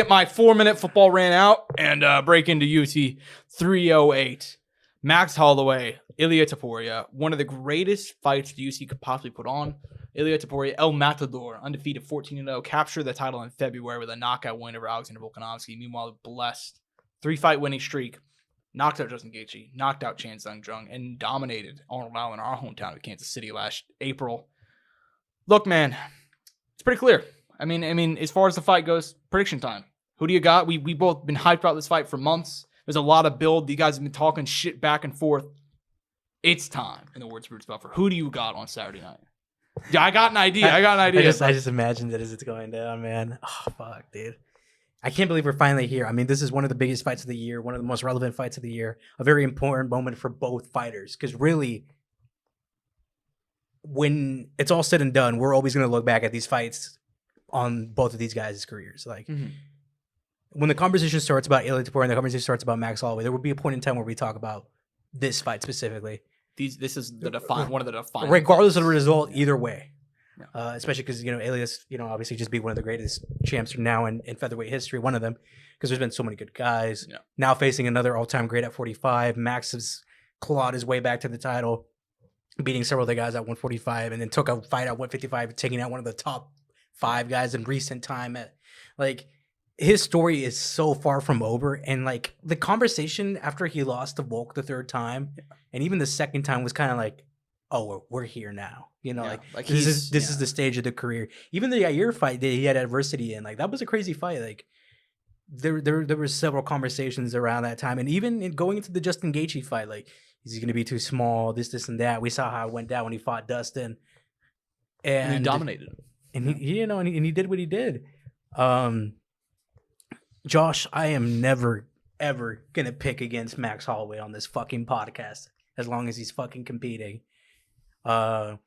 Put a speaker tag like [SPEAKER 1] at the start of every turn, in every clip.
[SPEAKER 1] Get my 4-minute football ran out and break into UFC 308. Max Holloway, Ilia Topuria, one of the greatest fights the UFC could possibly put on. Ilia Topuria, El Matador, undefeated 14-0, captured the title in February with a knockout win over Alexander Volkanovski. Meanwhile, blessed 3-fight winning streak, knocked out Justin Gaethje, knocked out Chan Sung Jung, and dominated Arnold Allen in our hometown of Kansas City last April. Look, man, it's pretty clear. I mean, as far as the fight goes, prediction time. Who do you got? We both been hyped about this fight for months. There's a lot of build. You guys have been talking shit back and forth. It's time, in the words of Bruce Buffer. Who do you got on Saturday night? Yeah, I got an idea. I
[SPEAKER 2] just imagined it as it's going down, man. Oh, fuck, dude. I can't believe we're finally here. I mean, this is one of the biggest fights of the year, one of the most relevant fights of the year, a very important moment for both fighters. Because really, when it's all said and done, we're always going to look back at these fights on both of these guys' careers. Like, when the conversation starts about Ilia Topuria and the conversation starts about Max Holloway, there will be a point in time where we talk about this fight specifically.
[SPEAKER 1] This is one of the defining.
[SPEAKER 2] Regardless of the result, either way. Yeah. Especially because, Ilia's, obviously just be one of the greatest champs now in featherweight history, one of them, because there's been so many good guys. Yeah. Now facing another all-time great at 45. Max has clawed his way back to the title, beating several of the guys at 145, and then took a fight at 155, taking out one of the top 5 guys in recent time. His story is so far from over, and the conversation after he lost to Volk the 3rd time, and even the 2nd time was kind of like, oh, we're here now. This is the stage of the career. Even the Yair fight that he had adversity in, that was a crazy fight. There were several conversations around that time, and even going into the Justin Gaethje fight, is he going to be too small? This and that. We saw how it went down when he fought Dustin, and
[SPEAKER 1] he dominated him.
[SPEAKER 2] And he did what he did. Josh, I am never, ever going to pick against Max Holloway on this fucking podcast as long as he's fucking competing.
[SPEAKER 1] Come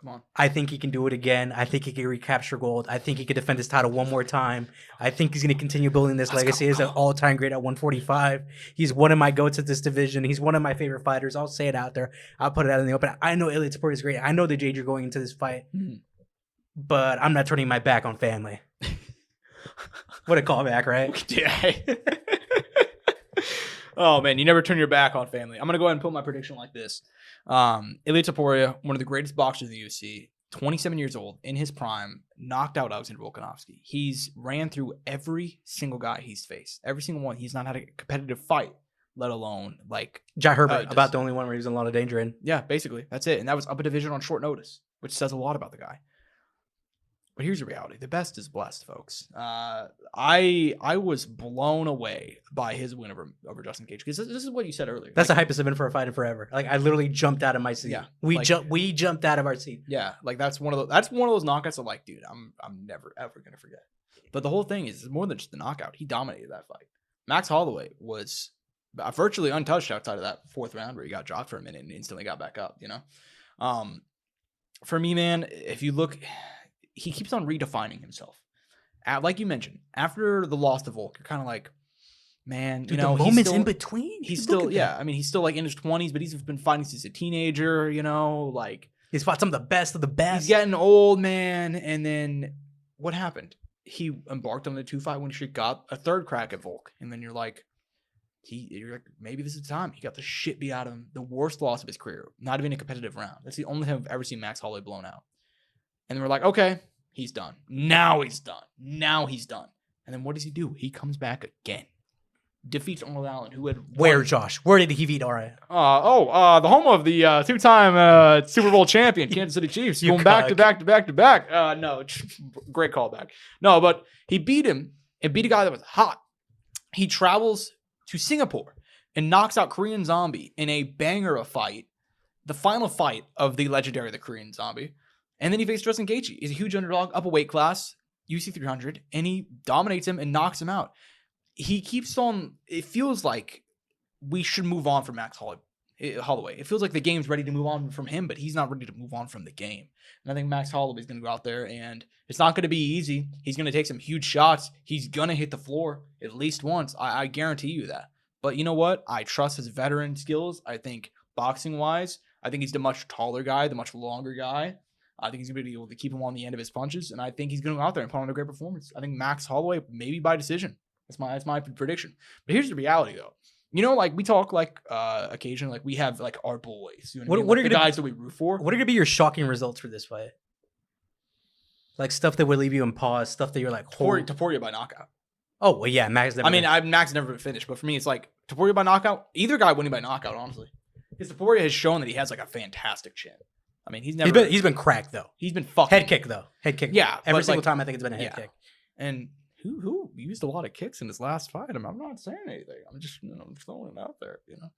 [SPEAKER 1] on.
[SPEAKER 2] I think he can do it again. I think he can recapture gold. I think he can defend his title one more time. I think he's going to continue building this legacy as an all-time great at 145. He's one of my goats at this division. He's one of my favorite fighters. I'll say it out there. I'll put it out in the open. I know Ilia Topuria is great. I know the Jade you're going into this fight. But I'm not turning my back on family. What a callback, right?
[SPEAKER 1] Yeah. Oh, man, you never turn your back on family. I'm going to go ahead and put my prediction like this. Ilia Topuria, one of the greatest boxers in the UFC, 27 years old, in his prime, knocked out Alexander Volkanovski. He's ran through every single guy he's faced. Every single one. He's not had a competitive fight, let alone
[SPEAKER 2] Jai Herbert, about the only one where he was in a lot of danger in.
[SPEAKER 1] Yeah, basically. That's it. And that was up a division on short notice, which says a lot about the guy. But here's the reality. The best is blessed, folks. I was blown away by his win over Justin Gaethje, because this is what you said earlier.
[SPEAKER 2] That's the hypest I've been for a fight in forever. I literally jumped out of my seat. Yeah, we jumped out of our seat.
[SPEAKER 1] Yeah, that's one of those knockouts that dude, I'm never ever gonna forget. But the whole thing is more than just the knockout. He dominated that fight. Max Holloway was virtually untouched outside of that 4th round where he got dropped for a minute and instantly got back up. For me, man, if you look. He keeps on redefining himself. Like you mentioned, after the loss to Volk, you're kind of like, man,
[SPEAKER 2] dude, the moments in between.
[SPEAKER 1] He's still, he's still in his 20s, but he's been fighting since a teenager,
[SPEAKER 2] He's fought some of the best of the best.
[SPEAKER 1] He's getting old, man. And then what happened? He embarked on the 2-fight winning streak, got a 3rd crack at Volk. And then you're like, maybe this is the time. He got the shit beat out of him. The worst loss of his career. Not even a competitive round. That's the only time I've ever seen Max Holloway blown out. And then we're like, okay, he's done. Now he's done. And then what does he do? He comes back again. Defeats Arnold Allen, who had
[SPEAKER 2] Where, Josh? Where did he beat Ara?
[SPEAKER 1] The home of the 2-time Super Bowl champion, Kansas City Chiefs. Going back to back. No, great callback. No, but he beat him and beat a guy that was hot. He travels to Singapore and knocks out Korean Zombie in a banger of fight. The final fight of the legendary The Korean Zombie. And then he faced Justin Gaethje. He's a huge underdog, up a weight class, UFC 300, and he dominates him and knocks him out. He keeps on. It feels like we should move on from Max Holloway. It feels like the game's ready to move on from him, but he's not ready to move on from the game. And I think Max Holloway is going to go out there, and it's not going to be easy. He's going to take some huge shots. He's going to hit the floor at least once. I guarantee you that. But you know what? I trust his veteran skills. I think boxing-wise, I think he's the much taller guy, the much longer guy. I think he's going to be able to keep him on the end of his punches, and I think he's going to go out there and put on a great performance. I think Max Holloway, maybe by decision. That's my prediction. But here's the reality, though. You know, like we talk like occasionally, like we have like our boys. You know what I mean? Like, the guys that we root for.
[SPEAKER 2] What are going to be your shocking results for this fight? Like stuff that would leave you in pause, stuff that you're like,
[SPEAKER 1] Topuria by knockout.
[SPEAKER 2] Oh well, yeah, Max.
[SPEAKER 1] Max never been finished, but for me, it's like Topuria by knockout. Either guy winning by knockout, honestly. Because Topuria has shown that he has like a fantastic chin. I mean, he's been cracked though. He's been fucking
[SPEAKER 2] head kick. Yeah, every single time I think it's been a head kick.
[SPEAKER 1] And who used a lot of kicks in his last fight? I'm not saying anything. I'm just throwing it out there, you know.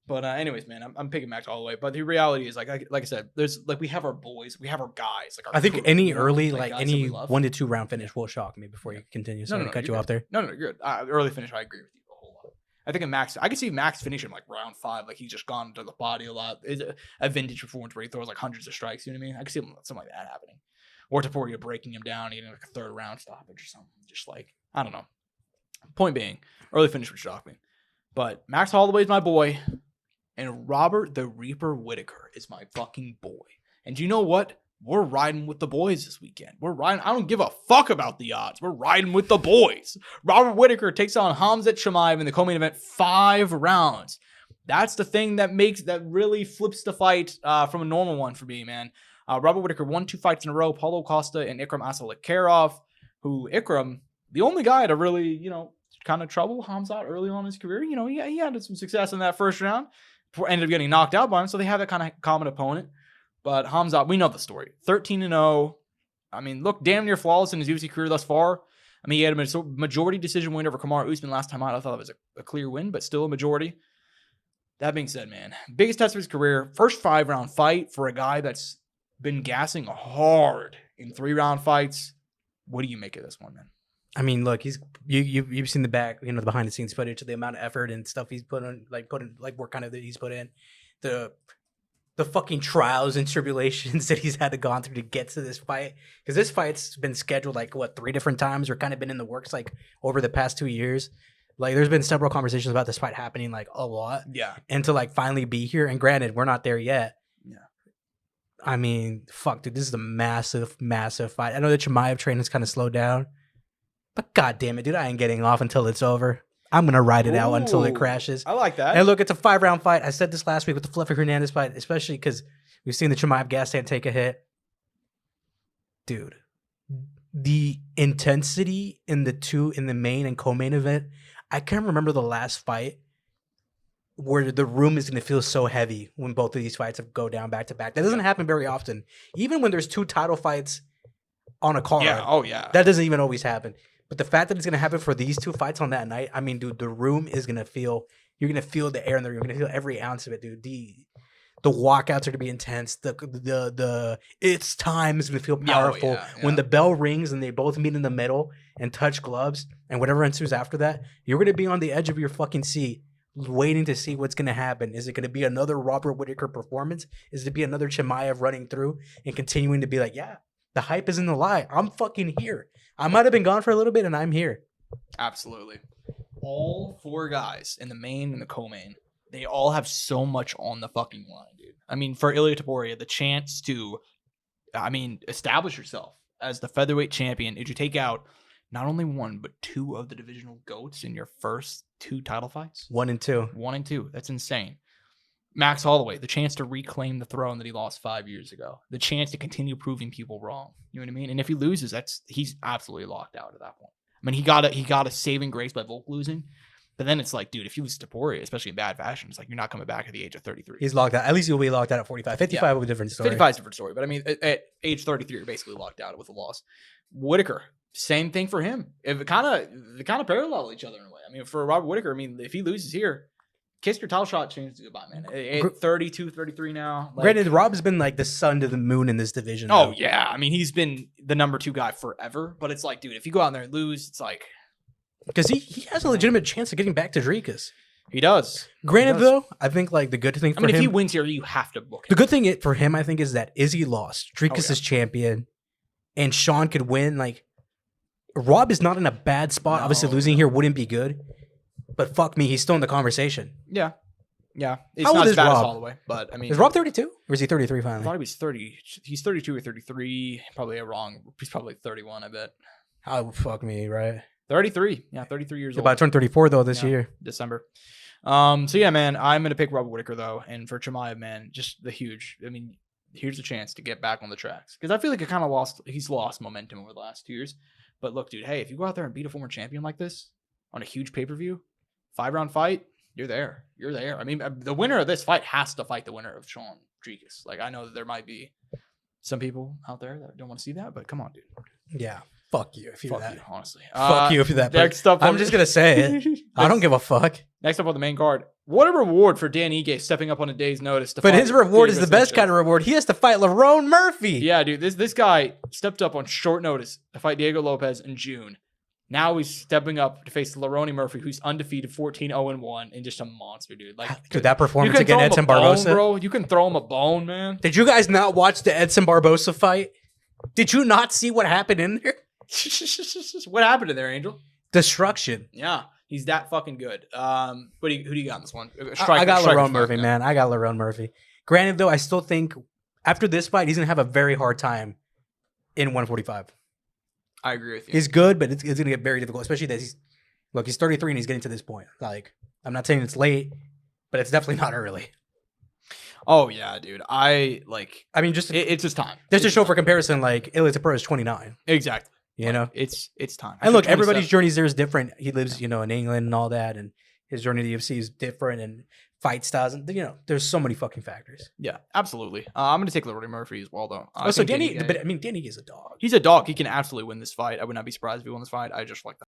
[SPEAKER 1] But anyways, man, I'm picking Max all the way. But the reality is, like I said, there's like we have our boys, we have our guys. Like
[SPEAKER 2] I think any early any 1 to 2 round finish will shock me before you continue. So cut you off there.
[SPEAKER 1] No, you're good. Early finish, I agree with you a whole lot. I think I could see Max finishing like round 5, like he's just gone to the body a lot. It's a vintage performance where he throws like hundreds of strikes. You know what I mean? I could see something like that happening. Or Topuria breaking him down, getting like a 3rd round stoppage or something. Just like, I don't know. Point being, early finish would shock me. But Max Holloway is my boy. And Robert the Reaper Whittaker is my fucking boy. And you know what? We're riding with the boys this weekend. We're riding. I don't give a fuck about the odds. We're riding with the boys. Robert Whittaker takes on Khamzat Chimaev in the co-main event, 5 rounds. That's the thing that really flips the fight from a normal one for me, man. Robert Whittaker won 2 fights in a row. Paulo Costa and Ikram Asalikarov, who Ikram, the only guy to really, you know, kind of trouble Khamzat early on in his career. You know, he had some success in that first round. Ended up getting knocked out by him, so they have that kind of common opponent. But Khamzat, we know the story. 13-0. I mean, look, damn near flawless in his UFC career thus far. I mean, he had a majority decision win over Kamaru Usman last time out. I thought it was a clear win, but still a majority. That being said, man, biggest test of his career. First 5-round fight for a guy that's been gassing hard in 3-round fights. What do you make of this one, man?
[SPEAKER 2] I mean, look, you've seen the behind the scenes footage of the amount of effort and stuff he's put in work kind of that he's put in, the fucking trials and tribulations that he's had to go through to get to this fight. Because this fight's been scheduled 3 different times, or kind of been in the works over the past 2 years. Like there's been several conversations about this fight happening a lot.
[SPEAKER 1] Yeah. And
[SPEAKER 2] to finally be here, and granted, we're not there yet.
[SPEAKER 1] Yeah.
[SPEAKER 2] I mean, fuck, dude, this is a massive, massive fight. I know the Chimaev train has kind of slowed down. But god damn it, dude, I ain't getting off until it's over. I'm going to ride it out until it crashes.
[SPEAKER 1] I like that.
[SPEAKER 2] And look, it's a 5-round fight. I said this last week with the Fluffy Hernandez fight, especially because we've seen the Chimaev gas tank take a hit. Dude, the intensity in the main and co-main event, I can't remember the last fight where the room is going to feel so heavy when both of these fights go down back to back. That doesn't happen very often. Even when there's 2 title fights on a card.
[SPEAKER 1] Yeah, oh yeah.
[SPEAKER 2] That doesn't even always happen. But the fact that it's going to happen for these 2 fights on that night, I mean, dude, the room is going to feel, you're going to feel the air in the room. You're going to feel every ounce of it, dude. The walkouts are going to be intense. The it's time is going to feel powerful.
[SPEAKER 1] Yeah.
[SPEAKER 2] When the bell rings and they both meet in the middle and touch gloves and whatever ensues after that, you're going to be on the edge of your fucking seat waiting to see what's going to happen. Is it going to be another Robert Whittaker performance? Is it going to be another Chimaev running through and continuing to be like, yeah, the hype isn't a lie. I'm fucking here. I might have been gone for a little bit, and I'm here.
[SPEAKER 1] Absolutely. All 4 guys in the main and the co-main, they all have so much on the fucking line, dude. I mean, for Ilia Topuria, the chance to, establish yourself as the featherweight champion, did you take out not only 1, but 2 of the divisional GOATs in your first 2 title fights?
[SPEAKER 2] 1 and 2.
[SPEAKER 1] 1 and 2. That's insane. Max Holloway, the chance to reclaim the throne that he lost 5 years ago. The chance to continue proving people wrong. You know what I mean? And if he loses, he's absolutely locked out at that point. I mean, he got a saving grace by Volk losing. But then it's like, dude, if you lose to Topuria, especially in bad fashion, it's like you're not coming back at the age of 33.
[SPEAKER 2] He's locked out. At least he'll be locked out at 45. 55 will be a different story.
[SPEAKER 1] 55 is a different story. But I mean, at age 33, you're basically locked out with a loss. Whittaker, same thing for him. They kind of parallel each other in a way. I mean, for Robert Whittaker, if he loses here, kiss your title shot, change to goodbye, man. 32, 33 now.
[SPEAKER 2] Granted, Rob's been the sun to the moon in this division.
[SPEAKER 1] Oh, yeah. I mean, he's been the number 2 guy forever. But it's like, dude, if you go out there and lose, it's like...
[SPEAKER 2] Because he has a legitimate chance of getting back to Dricus.
[SPEAKER 1] He does.
[SPEAKER 2] Granted, though, I think the good thing for him...
[SPEAKER 1] if he wins here, you have to book him.
[SPEAKER 2] The good thing for him, I think, is that Izzy lost. Dricus is champion. And Sean could win. Rob is not in a bad spot. Obviously, losing here wouldn't be good. But fuck me, he's still in the conversation.
[SPEAKER 1] Yeah. Yeah, it's
[SPEAKER 2] How
[SPEAKER 1] not
[SPEAKER 2] old
[SPEAKER 1] as
[SPEAKER 2] is
[SPEAKER 1] bad as
[SPEAKER 2] Rob?
[SPEAKER 1] Holloway, but I mean,
[SPEAKER 2] Is Rob 32? Or is he 33
[SPEAKER 1] I
[SPEAKER 2] finally?
[SPEAKER 1] thought he was 30. He's 32 or 33. Probably wrong. He's probably 31. I bet.
[SPEAKER 2] Oh, fuck me, right?
[SPEAKER 1] 33. Yeah, 33 years
[SPEAKER 2] Yeah,
[SPEAKER 1] old.
[SPEAKER 2] but I turned 34 though this year.
[SPEAKER 1] December. So yeah, man, I'm gonna pick Robert Whittaker though, and for Chimaev, man, just the huge. I mean, here's a chance to get back on the tracks because I feel like it kind of lost. He's lost momentum over the last 2 years. But look, dude, hey, if you go out there and beat a former champion like this on a huge pay-per-view, 5-round fight, you're there. You're there. I mean, the winner of this fight has to fight the winner of Sean Dricus. Like, I know that there might be some people out there that don't want to see that, but come on, dude.
[SPEAKER 2] Yeah. Fuck you if you're
[SPEAKER 1] Fuck
[SPEAKER 2] that.
[SPEAKER 1] you, honestly.
[SPEAKER 2] Fuck you if you're that.
[SPEAKER 1] Next up,
[SPEAKER 2] I'm just gonna say it. I don't give a fuck.
[SPEAKER 1] Next up on the main card, what a reward for Dan Ige stepping up on a day's notice.
[SPEAKER 2] But his reward is the best kind of reward. He has to fight Lerone Murphy.
[SPEAKER 1] Yeah, dude. This guy stepped up on short notice to fight Diego Lopez in June. Now he's stepping up to face Lerone Murphy, who's undefeated, 14-0-1, and just a monster, dude. Like,
[SPEAKER 2] dude, that performance against Edson Barbosa,
[SPEAKER 1] bro. You can throw him a bone, man.
[SPEAKER 2] Did you guys not watch the Edson Barbosa fight? Did you not see what happened in there?
[SPEAKER 1] What happened in there, Angel?
[SPEAKER 2] Destruction.
[SPEAKER 1] Yeah, he's that fucking good. Who do you got in this one?
[SPEAKER 2] I got Lerone Murphy, man. I got Lerone Murphy. Granted, though, I still think after this fight, he's gonna have a very hard time in 145.
[SPEAKER 1] I agree with you.
[SPEAKER 2] He's good, but it's going to get very difficult, especially that he's 33 and he's getting to this point. Like, I'm not saying it's late, but it's definitely not early.
[SPEAKER 1] Oh yeah, dude.
[SPEAKER 2] mean, just
[SPEAKER 1] it's just time.
[SPEAKER 2] Just to show for comparison, like Ilia is 29.
[SPEAKER 1] Exactly.
[SPEAKER 2] You know,
[SPEAKER 1] it's time.
[SPEAKER 2] And look, everybody's journeys there is different. He lives, in England and all that, and his journey to the UFC is different, and fight styles, and there's so many fucking factors.
[SPEAKER 1] Yeah, absolutely. I'm gonna take Lerone Murphy as well, though.
[SPEAKER 2] So Danny is a dog.
[SPEAKER 1] He's a dog. He can absolutely win this fight. I would not be surprised if he won this fight. I just like that.